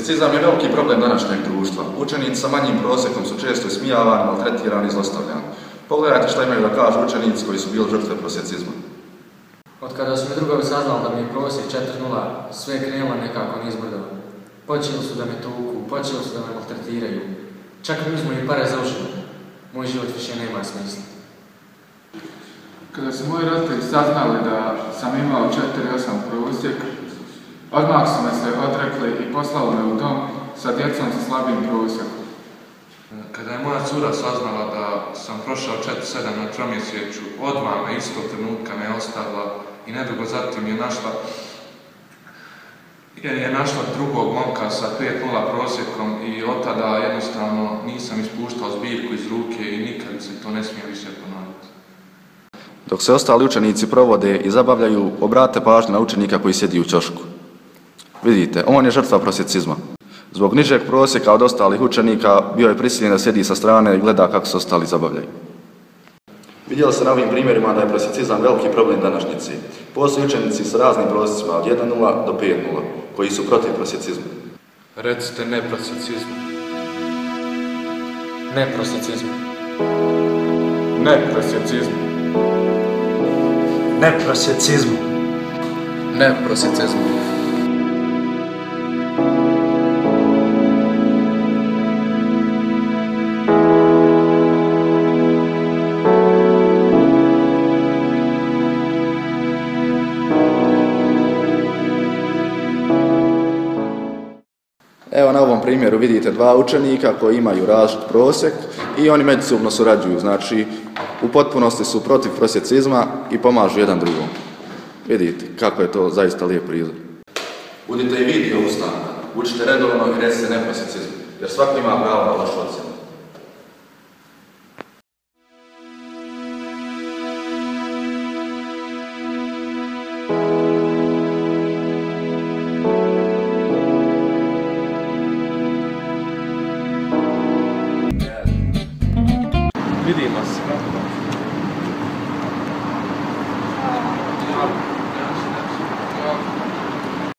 Prosjecizam je veliki problem današnjeg društva. Učenici sa manjim prosjekom su često ismijavani, maltretirani i zlostavljani. Pogledajte šta imaju da kažu učenici koji su bili žrtve prosjecizma. Od kada su mi drugovi saznali da mi je prosjek 4,0, sve je krenulo nekako nizbrdo. Počeli su da me tuku, počeli su da me maltretiraju. Čak mi uzmu i pare za užinu. Moj život više nema smisla. Kada su moji roditelji saznali da sam imao 4,8 prosjek, odmah su me se odrekli i poslali me u dom sa djecom sa slabim prosjekom. Kada je moja cura saznala da sam prošao 4,7 na tromjesečju, odmah me istog trenutka me ostavila i nedugo zatim je našla drugog momka sa 5,0 prosjekom i od tada jednostavno nisam ispuštao zbirku iz ruke i nikad se to ne smije više ponoviti. Dok se ostali učenici provode i zabavljaju, obrate pažnju na učenika koji sjedi u ćošku. Vidite, on je žrtva prosjecizma. Zbog nižeg prosjeka od ostalih učenika bio je prisiljen da sjedi sa strane i gleda kako se ostali zabavljaju. Vidjeli se na ovim primjerima da je prosjecizam veliki problem današnjice. Postoje učenici s raznim prosjecima od 1,0 do 5,0 koji su protiv prosjecizma. Recite ne prosjecizmu. Ne prosjecizmu. Ne prosjecizmu. Ne prosjecizmu. Ne prosjecizmu. Evo na ovom primjeru vidite dva učenika koji imaju različit prosjek i oni međusobno surađuju, znači u potpunosti su protiv prosjecizma i pomažu jedan drugom. Vidite kako je to zaista lijep prizor. Budite i vi dio ustanka, učite redovno i recite ne prosjecizmu, jer svako ima pravo na lošu ocjenu. Vidimo se.